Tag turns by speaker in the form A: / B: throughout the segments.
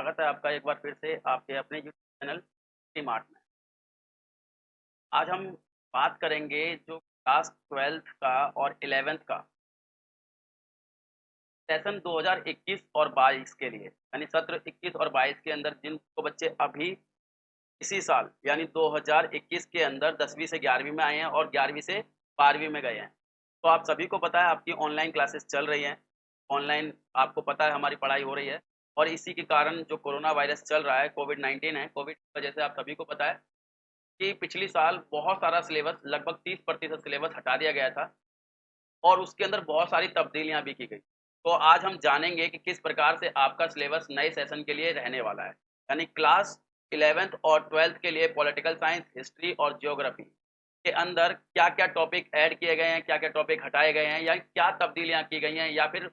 A: स्वागत है आपका एक बार फिर से आपके अपने यूट्यूब चैनल स्मार्ट में। आज हम बात करेंगे जो क्लास 12th का और 11th का सेशन 2021 और 22 के लिए, यानी सत्र 21 और 22 के अंदर जिनको बच्चे अभी इसी साल यानी 2021 के अंदर 10वीं से 11वीं में आए हैं और 11वीं से 12वीं में गए हैं। तो आप सभी को पता है आपकी ऑनलाइन क्लासेस चल रही हैं। ऑनलाइन आपको पता है हमारी पढ़ाई हो रही है और इसी के कारण जो कोरोना वायरस चल रहा है, कोविड-19 है, कोविड की वजह से आप सभी को पता है कि पिछली साल बहुत सारा सिलेबस, लगभग 30% सिलेबस हटा दिया गया था और उसके अंदर बहुत सारी तब्दीलियाँ भी की गई। तो आज हम जानेंगे कि किस प्रकार से आपका सिलेबस नए सेशन के लिए रहने वाला है। यानी क्लास 11th और 12th के लिए पॉलिटिकल साइंस, हिस्ट्री और ज्योग्राफी के अंदर क्या-क्या टॉपिक ऐड किए गए हैं, क्या-क्या टॉपिक हटाए गए हैं या क्या तब्दीलियाँ की गई हैं या फिर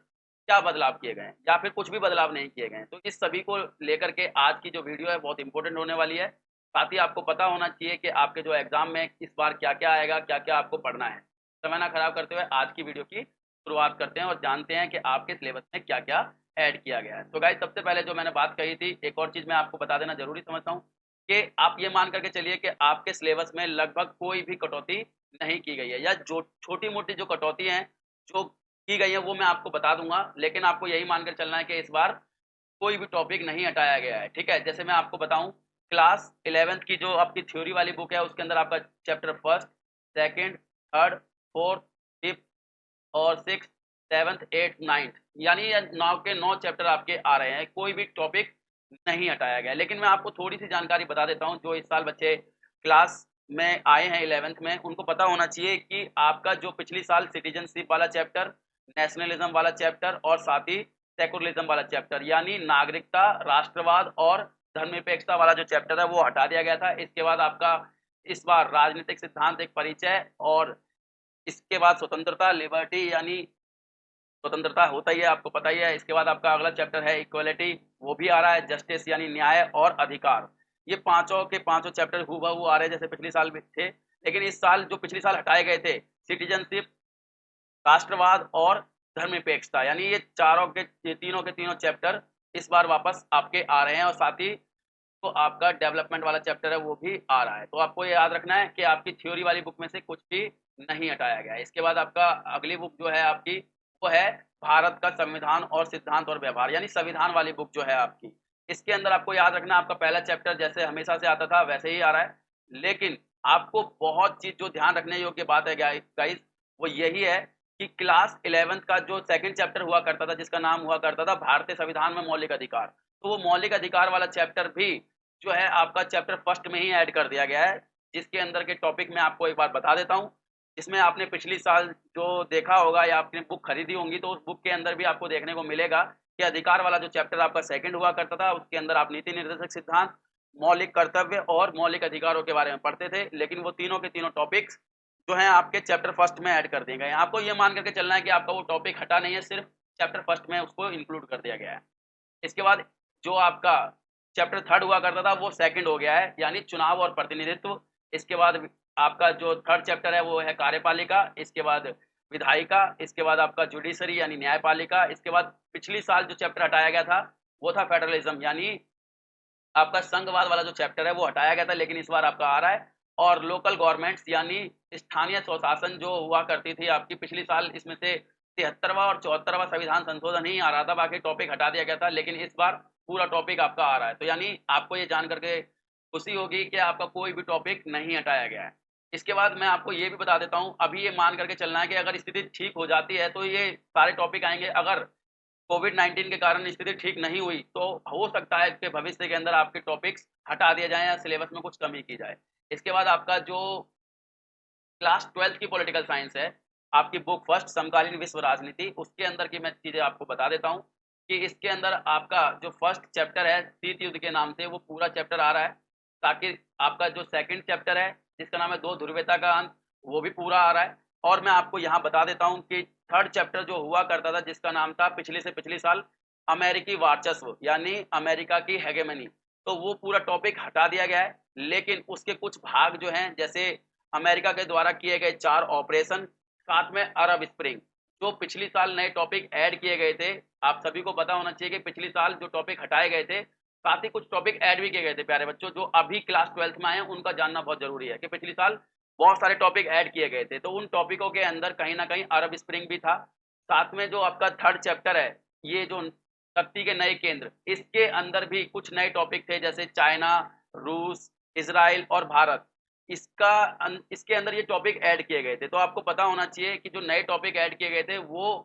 A: क्या बदलाव किए गए हैं या फिर कुछ भी बदलाव नहीं किए गए हैं। तो इस सभी को लेकर के आज की जो वीडियो है बहुत इम्पोर्टेंट होने वाली है। साथ ही आपको पता होना चाहिए कि आपके जो एग्ज़ाम में इस बार क्या-क्या आएगा, क्या-क्या आपको पढ़ना है। समय ना खराब करते हुए आज की वीडियो की शुरुआत करते हैं और जानते हैं कि आपके सिलेबस में क्या-क्या ऐड किया गया है। तो गाइस सबसे पहले जो मैंने बात कही थी, एक और चीज़ मैं आपको बता देना ज़रूरी समझता हूँ कि आप ये मान करके चलिए कि आपके सिलेबस में लगभग कोई भी कटौती नहीं की गई है या जो छोटी-मोटी जो कटौती हैं, जो की गई है वो मैं आपको बता दूँगा। लेकिन आपको यही मानकर चलना है कि इस बार कोई भी टॉपिक नहीं हटाया गया है, ठीक है? जैसे मैं आपको बताऊँ क्लास 11th की जो आपकी थ्योरी वाली बुक है उसके अंदर आपका chapter 1st, 2nd, 3rd, 4th, 5th और 6th, 7th, 8th, 9th यानी ये 9 के 9 चैप्टर आपके आ रहे हैं। कोई भी टॉपिक नहीं हटाया गया है। लेकिन मैं आपको थोड़ी-सी जानकारी बता देता हूँ, जो इस साल बच्चे क्लास में आए हैं 11th में, उनको पता होना चाहिए कि आपका जो पिछली साल सिटीज़नशिप वाला चैप्टर, नेशनलिज़्म वाला चैप्टर और साथ ही सेकुलरिज़्म वाला चैप्टर यानी नागरिकता, राष्ट्रवाद और धर्मनिरपेक्षता वाला जो चैप्टर है, वो हटा दिया गया था। इसके बाद आपका इस बार राजनीतिक सिद्धांत एक परिचय और इसके बाद स्वतंत्रता, लिबर्टी यानी स्वतंत्रता होता ही है, आपको पता ही है। इसके बाद आपका अगला चैप्टर है इक्वालिटी, वो भी आ रहा है। जस्टिस यानी न्याय और अधिकार। ये पाँचों के पाँचों चैप्टर हूबहू आ रहे हैं जैसे पिछले साल भी थे। लेकिन इस साल जो पिछले साल हटाए गए थे, सिटीज़नशिप, राष्ट्रवाद और धर्मनिरपेक्षता यानी ये तीनों के तीनों चैप्टर इस बार वापस आपके आ रहे हैं और साथ ही तो आपका डेवलपमेंट वाला चैप्टर है वो भी आ रहा है। तो आपको ये याद रखना है कि आपकी थ्योरी वाली बुक में से कुछ भी नहीं हटाया गया है। इसके बाद आपका अगली बुक जो है आपकी वो है भारत का संविधान और सिद्धांत और व्यवहार यानी संविधान वाली बुक जो है आपकी। इसके अंदर आपको याद रखना है आपका पहला चैप्टर जैसे हमेशा से आता था वैसे ही आ रहा है। लेकिन आपको बहुत चीज़ जो ध्यान रखने योग्य बात है गाइस वो यही है कि क्लास 11th का जो सेकंड चैप्टर हुआ करता था जिसका नाम हुआ करता था भारतीय संविधान में मौलिक अधिकार। तो वो मौलिक अधिकार वाला चैप्टर भी जो है आपका चैप्टर फर्स्ट में ही ऐड कर दिया गया है, जिसके अंदर के टॉपिक मैं आपको एक बार बता देता हूँ। इसमें आपने पिछली साल जो देखा होगा या आपने बुक खरीदी होंगी तो उस बुक के अंदर भी आपको देखने को मिलेगा कि अधिकार वाला जो चैप्टर आपका सेकंड हुआ करता था उसके अंदर आप नीति निर्देशक सिद्धांत, मौलिक कर्तव्य और मौलिक अधिकारों के बारे में पढ़ते थे। लेकिन वो तीनों के तीनों टॉपिक्स जो हैं आपके चैप्टर फर्स्ट में ऐड कर दिए गए हैं। आपको ये मान करके चलना है कि आपका वो टॉपिक हटा नहीं है, सिर्फ चैप्टर फर्स्ट में उसको इंक्लूड कर दिया गया है। इसके बाद जो आपका चैप्टर थर्ड हुआ करता था वो सेकंड हो गया है यानी चुनाव और प्रतिनिधित्व। इसके बाद आपका जो थर्ड चैप्टर है वो है कार्यपालिका, इसके बाद विधायिका, इसके बाद आपका जुडिशरी यानी न्यायपालिका। इसके बाद पिछली साल जो चैप्टर हटाया गया था वो था फेडरलिज्म यानी आपका संघवाद वाला जो चैप्टर है वो हटाया गया था लेकिन इस बार आपका आ रहा है। और लोकल गवर्नमेंट्स यानी स्थानीय स्वशासन जो हुआ करती थी आपकी पिछली साल, इसमें से 73वां और 74वां संविधान संशोधन ही आ रहा था, बाकी टॉपिक हटा दिया गया था। लेकिन इस बार पूरा टॉपिक आपका आ रहा है, तो यानी आपको ये जान करके खुशी होगी कि आपका कोई भी टॉपिक नहीं हटाया गया है। इसके बाद मैं आपको ये भी बता देता हूँ, अभी ये मान करके चलना है कि अगर स्थिति ठीक हो जाती है तो ये सारे टॉपिक आएंगे। अगर कोविड-19 के कारण स्थिति ठीक नहीं हुई, तो हो सकता है कि भविष्य के अंदर आपके टॉपिक्स हटा दिए जाएँ या सिलेबस में कुछ कमी की जाए। इसके बाद आपका जो क्लास 12th की पॉलिटिकल साइंस है, आपकी बुक फर्स्ट समकालीन विश्व राजनीति, उसके अंदर की मैं चीज़ें आपको बता देता हूँ कि इसके अंदर आपका जो फर्स्ट चैप्टर है शीत युद्ध के नाम से वो पूरा चैप्टर आ रहा है। ताकि आपका जो सेकंड चैप्टर है जिसका नाम है दो ध्रुवीयता का अंत, वो भी पूरा आ रहा है। और मैं आपको यहाँ बता देता हूँ कि थर्ड चैप्टर जो हुआ करता था जिसका नाम था पिछले से पिछली साल अमेरिकी वर्चस्व यानी अमेरिका की हेगेमनी, तो वो पूरा टॉपिक हटा दिया गया है। लेकिन उसके कुछ भाग जो हैं जैसे अमेरिका के द्वारा किए गए 4 ऑपरेशन, साथ में अरब स्प्रिंग, जो पिछली साल नए टॉपिक ऐड किए गए थे। आप सभी को पता होना चाहिए कि पिछली साल जो टॉपिक हटाए गए थे साथ ही कुछ टॉपिक ऐड भी किए गए थे प्यारे बच्चों, जो अभी क्लास 12th में आए हैं उनका जानना बहुत जरूरी है कि पिछली साल बहुत सारे टॉपिक ऐड किए गए थे। तो उन टॉपिकों के अंदर कहीं ना कहीं अरब स्प्रिंग भी था। साथ में जो आपका थर्ड चैप्टर है, ये जो शक्ति के नए केंद्र, इसके अंदर भी कुछ नए टॉपिक थे, जैसे चाइना, रूस, इसराइल और भारत। इसके अंदर ये टॉपिक ऐड किए गए थे। तो आपको पता होना चाहिए कि जो नए टॉपिक ऐड किए गए थे वो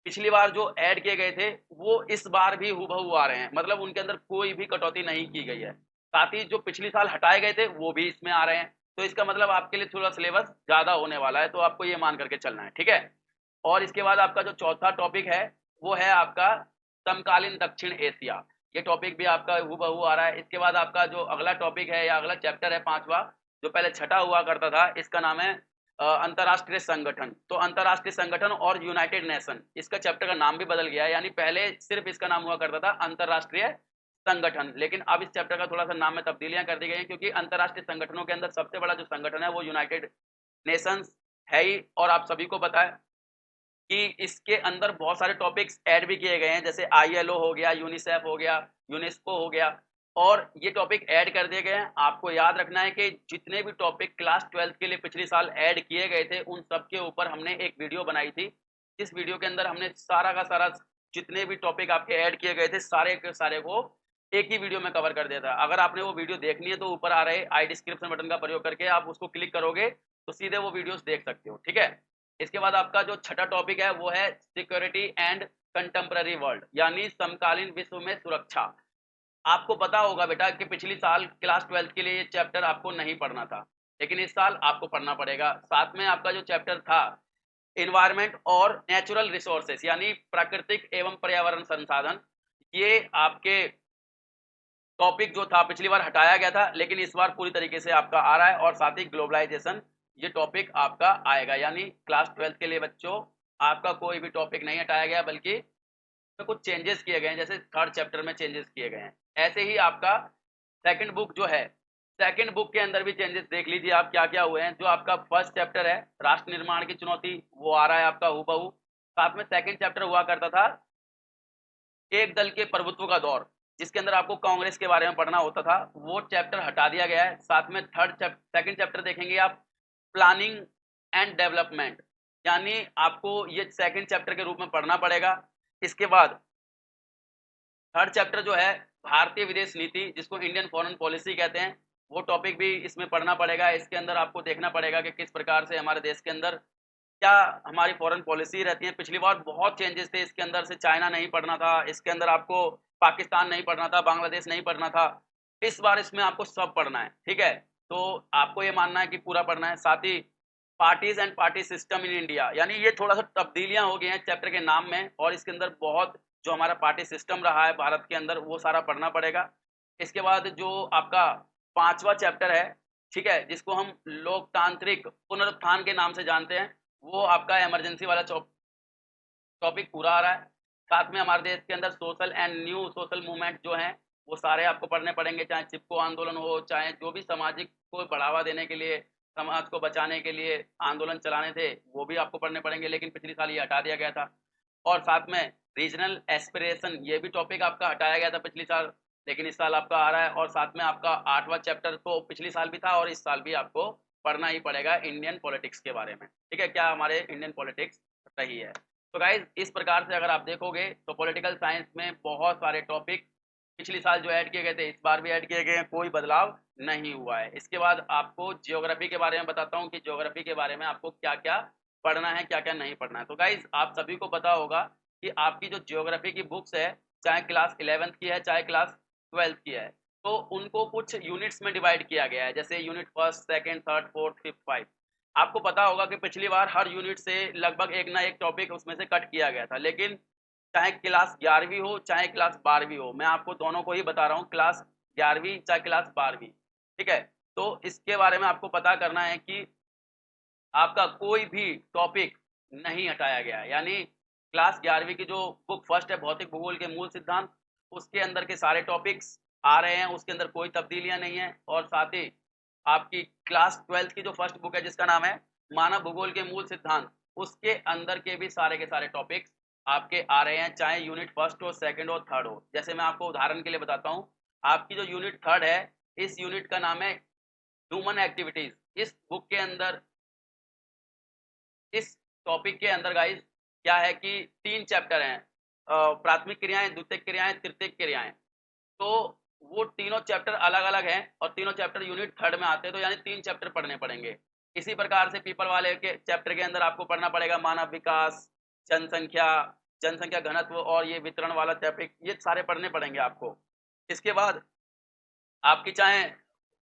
A: पिछली बार जो ऐड किए गए थे वो इस बार भी हूबहू आ रहे हैं, मतलब उनके अंदर कोई भी कटौती नहीं की गई है। साथ ही जो पिछली साल हटाए गए थे वो भी इसमें आ रहे हैं। तो इसका मतलब आपके लिए थोड़ा सिलेबस ज्यादा होने वाला है, तो आपको ये मान करके चलना है, ठीक है। और इसके बाद आपका जो चौथा टॉपिक है वो है आपका समकालीन दक्षिण एशिया। ये टॉपिक भी आपका हूबहू आ रहा है। इसके बाद आपका जो अगला टॉपिक है या अगला चैप्टर है पांचवा, जो पहले छठा हुआ करता था, इसका नाम है अंतरराष्ट्रीय संगठन। तो अंतरराष्ट्रीय संगठन और यूनाइटेड नेशन, इसका चैप्टर का नाम भी बदल गया है। यानी पहले सिर्फ इसका नाम हुआ करता था अंतरराष्ट्रीय संगठन, लेकिन अब इस चैप्टर का थोड़ा सा नाम में तब्दीलियां कर दी गई हैं, क्योंकि अंतरराष्ट्रीय संगठनों के अंदर सबसे बड़ा जो संगठन है वो यूनाइटेड नेशंस है ही। और आप सभी को पता है कि इसके अंदर बहुत सारे टॉपिक्स ऐड भी किए गए हैं, जैसे आईएलओ हो गया, यूनिसेफ हो गया, यूनेस्को हो गया, और ये टॉपिक ऐड कर दिए गए हैं। आपको याद रखना है कि जितने भी टॉपिक क्लास 12th के लिए पिछली साल ऐड किए गए थे उन सब के ऊपर हमने एक वीडियो बनाई थी। इस वीडियो के अंदर हमने सारा का सारा जितने भी टॉपिक आपके ऐड किए गए थे सारे के सारे को एक ही वीडियो में कवर कर दिया था। अगर आपने वो वीडियो देखनी है तो ऊपर आ रहे आई डिस्क्रिप्शन बटन का प्रयोग करके आप उसको क्लिक करोगे तो सीधे वो वीडियोस देख सकते हो, ठीक है। इसके बाद आपका जो छठा टॉपिक है वो है सिक्योरिटी एंड कंटेम्पररी वर्ल्ड, यानी समकालीन विश्व में सुरक्षा। आपको पता होगा बेटा कि पिछली साल क्लास 12th के लिए ये चैप्टर आपको नहीं पढ़ना था, लेकिन इस साल आपको पढ़ना पड़ेगा। साथ में आपका जो चैप्टर था एनवायरमेंट और नेचुरल रिसोर्सेस, यानी प्राकृतिक एवं पर्यावरण संसाधन, ये आपके टॉपिक जो था पिछली बार हटाया गया था, लेकिन इस बार पूरी तरीके से आपका आ रहा है। और साथ ही ग्लोबलाइजेशन, ये टॉपिक आपका आएगा। यानी क्लास 12th के लिए बच्चों आपका कोई भी टॉपिक नहीं हटाया गया, बल्कि कुछ चेंजेस किए गए हैं, जैसे थर्ड चैप्टर में चेंजेस किए गए हैं। ऐसे ही आपका सेकंड बुक जो है, सेकंड बुक के अंदर भी चेंजेस देख लीजिए आप क्या क्या हुए हैं। जो आपका फर्स्ट चैप्टर है राष्ट्र निर्माण की चुनौती, वो आ रहा है आपका हूबहू। साथ में सेकंड चैप्टर हुआ करता था एक दल के प्रभुत्व का दौर, जिसके अंदर आपको कांग्रेस के बारे में पढ़ना होता था, वो चैप्टर हटा दिया गया है। साथ में सेकंड चैप्टर देखेंगे आप प्लानिंग एंड डेवलपमेंट, यानी आपको ये सेकंड चैप्टर के रूप में पढ़ना पड़ेगा। इसके बाद थर्ड चैप्टर जो है भारतीय विदेश नीति, जिसको इंडियन फॉरेन पॉलिसी कहते हैं, वो टॉपिक भी इसमें पढ़ना पड़ेगा। इसके अंदर आपको देखना पड़ेगा कि किस प्रकार से हमारे देश के अंदर क्या हमारी फॉरेन पॉलिसी रहती है। पिछली बार बहुत चेंजेस थे इसके अंदर से, चाइना नहीं पढ़ना था, इसके अंदर आपको पाकिस्तान नहीं पढ़ना था, बांग्लादेश नहीं पढ़ना था। इस बार इसमें आपको सब पढ़ना है, ठीक है। तो आपको ये मानना है कि पूरा पढ़ना है। साथ ही parties and party system in India, यानी ये थोड़ा सा तब्दीलियां हो गई हैं चैप्टर के नाम में, और इसके अंदर बहुत जो हमारा पार्टी सिस्टम रहा है भारत के अंदर वो सारा पढ़ना पड़ेगा। इसके बाद जो आपका पांचवा चैप्टर है, ठीक है, जिसको हम लोकतांत्रिक पुनरुत्थान के नाम से जानते हैं, वो आपका इमरजेंसी वाला टॉपिक पूरा आ रहा है। साथ में हमारे देश के अंदर social and new social movement जो हैं वो सारे आपको पढ़ने पड़ेंगे, चाहे चिपको आंदोलन हो, चाहे जो भी सामाजिक को बढ़ावा देने के लिए, समाज को बचाने के लिए आंदोलन चलाने थे, वो भी आपको पढ़ने पड़ेंगे, लेकिन पिछली साल ये हटा दिया गया था। और साथ में रीजनल एस्पिरेशन, ये भी टॉपिक आपका हटाया गया था पिछली साल, लेकिन इस साल आपका आ रहा है। और साथ में आपका आठवां चैप्टर तो पिछली साल भी था और इस साल भी आपको पढ़ना ही पड़ेगा, इंडियन पॉलिटिक्स के बारे में, ठीक है, क्या हमारे इंडियन पॉलिटिक्स रही है। तो गाइज इस प्रकार से अगर आप देखोगे तो पॉलिटिकल साइंस में बहुत सारे टॉपिक पिछली साल जो ऐड किए गए थे इस बार भी ऐड किए गए हैं, कोई बदलाव नहीं हुआ है। इसके बाद आपको जियोग्राफी के बारे में बताता हूँ कि जियोग्राफी के बारे में आपको क्या क्या पढ़ना है, क्या क्या नहीं पढ़ना है। तो गाइज आप सभी को पता होगा कि आपकी जो जियोग्राफी की बुक्स है, चाहे क्लास 11th की है चाहे क्लास 12th की है, तो उनको कुछ यूनिट्स में डिवाइड किया गया है, जैसे unit first, second, third, fourth, fifth, 5। आपको पता होगा कि पिछली बार हर यूनिट से लगभग एक ना एक टॉपिक उसमें से कट किया गया था, लेकिन चाहे क्लास 11वीं हो चाहे क्लास 12वीं हो, मैं आपको दोनों को ही बता रहा हूँ, क्लास 11वीं चाहे क्लास 12वीं, ठीक है। तो इसके बारे में आपको पता करना है कि आपका कोई भी टॉपिक नहीं हटाया गया है। यानी क्लास 11वीं की जो बुक फर्स्ट है भौतिक भूगोल के मूल सिद्धांत, उसके अंदर के सारे टॉपिक्स आ रहे हैं, उसके अंदर कोई तब्दीलियां नहीं है। और साथ ही आपकी क्लास 12th की जो फर्स्ट बुक है जिसका नाम है मानव भूगोल के मूल सिद्धांत, उसके अंदर के भी सारे के सारे टॉपिक्स आपके आ रहे हैं, चाहे यूनिट फर्स्ट हो, सेकंड हो, थर्ड हो। जैसे मैं आपको उदाहरण के लिए बताता हूँ, आपकी जो यूनिट 3 है, इस यूनिट का नाम है ह्यूमन एक्टिविटीज। इस बुक के अंदर, इस टॉपिक के अंदर गाइस क्या है कि 3 चैप्टर हैं, प्राथमिक क्रियाएं, द्वितीयक क्रियाएं, तृतीयक क्रियाएं। तो वो तीनों चैप्टर अलग अलग हैं और तीनों चैप्टर यूनिट 3 में आते हैं, तो यानी 3 चैप्टर पढ़ने पड़ेंगे। इसी प्रकार से पीपल वाले के चैप्टर के अंदर आपको पढ़ना पड़ेगा मानव विकास, जनसंख्या, जनसंख्या घनत्व और ये वितरण वाला टॉपिक, ये सारे पढ़ने पड़ेंगे आपको। इसके बाद आपकी चाहे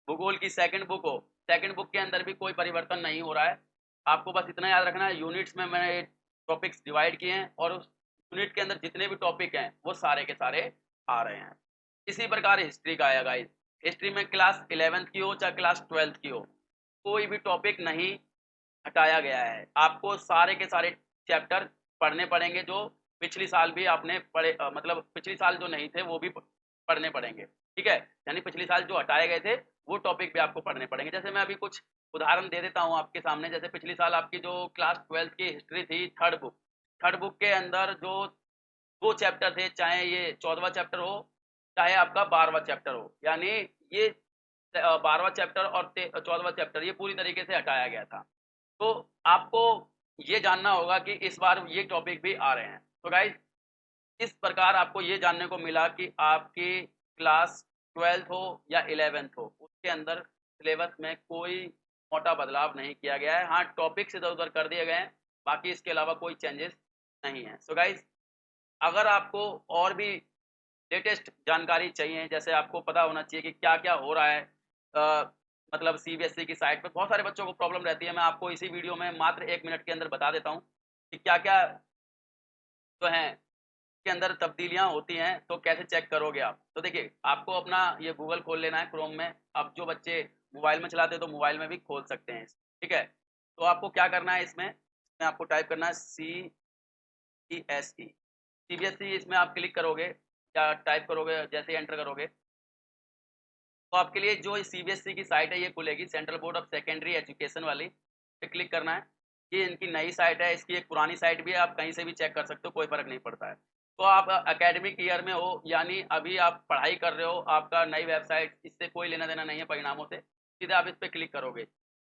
A: भूगोल की सेकंड बुक हो, सेकंड बुक के अंदर भी कोई परिवर्तन नहीं हो रहा है। आपको बस इतना याद रखना है, यूनिट्स में मैंने टॉपिक्स डिवाइड किए हैं और उस यूनिट के अंदर जितने भी टॉपिक हैं वो सारे के सारे आ रहे हैं। इसी प्रकार हिस्ट्री का आएगा गाइस। हिस्ट्री में क्लास 11th की हो चाहे क्लास 12th की हो, कोई भी टॉपिक नहीं हटाया गया है। आपको सारे के सारे चैप्टर पढ़ने पड़ेंगे जो पिछली साल भी आपने पढ़े, मतलब पिछली साल जो नहीं थे वो भी पढ़ने पड़ेंगे। ठीक है, यानी पिछली साल जो हटाए गए थे वो टॉपिक भी आपको पढ़ने पड़ेंगे। जैसे मैं अभी कुछ उदाहरण दे देता हूँ आपके सामने। जैसे पिछली साल आपकी जो क्लास 12th की हिस्ट्री थी, थर्ड बुक के अंदर जो 2 चैप्टर थे, चाहे ये 14वां चैप्टर हो चाहे आपका 12वां चैप्टर हो, यानी ये 12वां चैप्टर और 14वां चैप्टर ये पूरी तरीके से हटाया गया था। तो आपको ये जानना होगा कि इस बार ये टॉपिक भी आ रहे हैं। तो गाइज इस प्रकार आपको ये जानने को मिला कि आपकी क्लास 12th हो या 11th हो, उसके अंदर सिलेबस में कोई मोटा बदलाव नहीं किया गया है। हाँ, टॉपिक्स इधर उधर कर दिए गए हैं, बाकी इसके अलावा कोई चेंजेस नहीं है। सो गाइज अगर आपको और भी लेटेस्ट जानकारी चाहिए, जैसे आपको पता होना चाहिए कि क्या क्या हो रहा है, मतलब सीबीएसई की साइट पे बहुत सारे बच्चों को प्रॉब्लम रहती है, मैं आपको इसी वीडियो में मात्र 1 मिनट के अंदर बता देता हूँ कि क्या क्या जो है के अंदर तब्दीलियां होती हैं, तो कैसे चेक करोगे आप। तो देखिए, आपको अपना ये गूगल खोल लेना है क्रोम में। अब जो बच्चे मोबाइल में चलाते हैं तो मोबाइल में भी खोल सकते हैं, ठीक है। तो आपको क्या करना है, इसमें आपको टाइप करना है सीबीएसई। इसमें आप क्लिक करोगे या टाइप करोगे, जैसे ही एंटर करोगे तो आपके लिए जो सीबीएसई की साइट है ये खुलेगी, central board of secondary education वाली पे क्लिक करना है। ये इनकी नई साइट है, इसकी एक पुरानी साइट भी है, आप कहीं से भी चेक कर सकते हो, कोई फर्क नहीं पड़ता है। तो आप एकेडमिक ईयर में हो, यानी अभी आप पढ़ाई कर रहे हो, आपका नई वेबसाइट, इससे कोई लेना देना नहीं है परिणामों से, सीधे आप इस पर क्लिक करोगे।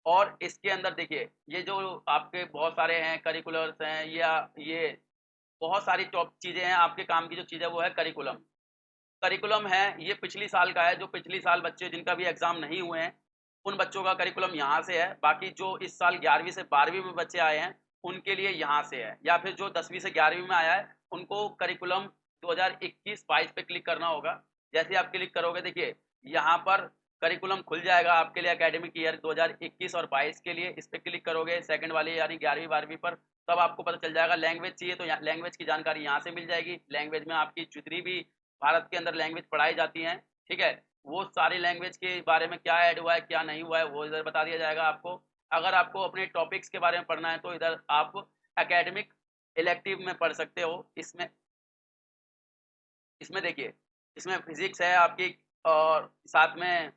A: और इसके अंदर देखिए, ये जो आपके बहुत सारे हैं करिकुलर्स हैं, या ये बहुत सारी टॉप चीज़ें हैं, आपके काम की जो चीज़ है वो है करिकुलम है। ये पिछली साल का है, जो पिछली साल बच्चे जिनका भी एग्जाम नहीं हुए हैं उन बच्चों का करिकुलम यहाँ से है। बाकी जो इस साल 11वीं से 12वीं में बच्चे आए हैं उनके लिए यहाँ से है, या फिर जो 10वीं से 11वीं में आया है उनको करिकुलम 2021-22 पे क्लिक करना होगा। जैसे आप क्लिक करोगे, देखिए यहाँ पर करिकुलम खुल जाएगा आपके लिए एकेडमिक ईयर 2021 और 22 के लिए। इस पर क्लिक करोगे सेकंड वाली यानी 11वीं 12वीं पर, तब आपको पता चल जाएगा। लैंग्वेज चाहिए तो लैंग्वेज की जानकारी यहाँ से मिल जाएगी। लैंग्वेज में आपकी जितनी भी भारत के अंदर लैंग्वेज पढ़ाई जाती हैं, ठीक है, वो सारी लैंग्वेज के बारे में क्या ऐड हुआ है क्या नहीं हुआ है वो इधर बता दिया जाएगा आपको। अगर आपको अपने टॉपिक्स के बारे में पढ़ना है तो इधर आप एकेडमिक इलेक्टिव में पढ़ सकते हो। इसमें देखिए, इसमें फिजिक्स है आपकी, और साथ में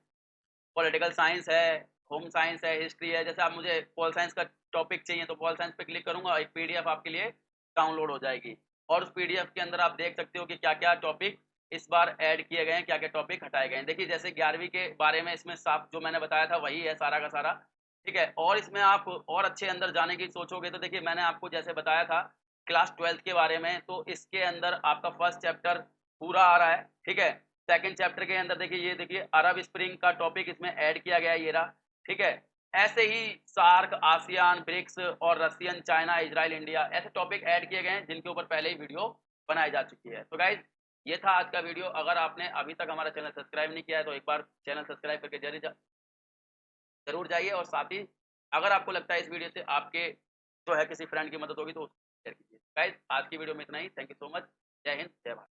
A: पॉलिटिकल साइंस है, होम साइंस है, हिस्ट्री है। जैसे आप मुझे पॉल साइंस का टॉपिक चाहिए तो पॉल साइंस पे क्लिक करूंगा, एक पीडीएफ आपके लिए डाउनलोड हो जाएगी, और उस पीडीएफ के अंदर आप देख सकते हो कि क्या क्या टॉपिक इस बार ऐड किए गए हैं, क्या क्या टॉपिक हटाए गए हैं। देखिए, जैसे 11वीं के बारे में इसमें साफ जो मैंने बताया था वही है सारा का सारा, ठीक है। और इसमें आप और अच्छे अंदर जाने की सोचोगे तो देखिए, मैंने आपको जैसे बताया था क्लास 12th के बारे में, तो इसके अंदर आपका फर्स्ट चैप्टर पूरा आ रहा है, ठीक है। सेकंड चैप्टर के अंदर देखिए, ये देखिए अरब स्प्रिंग का टॉपिक इसमें ऐड किया गया है, ये रहा, ठीक है। ऐसे ही सार्क, आसियान, ब्रिक्स और रशियन, चाइना, इजराइल, इंडिया, ऐसे टॉपिक ऐड किए गए हैं जिनके ऊपर पहले ही वीडियो बनाई जा चुकी है। तो गाइज ये था आज का वीडियो। अगर आपने अभी तक हमारा चैनल सब्सक्राइब नहीं किया है तो एक बार चैनल सब्सक्राइब करके जरूर जाइए, और साथ ही अगर आपको लगता है इस वीडियो से आपके जो है किसी फ्रेंड की मदद होगी तो शेयर कीजिए। गाइज आज की वीडियो में इतना ही। Thank you so much. जय हिंद, जय भारत।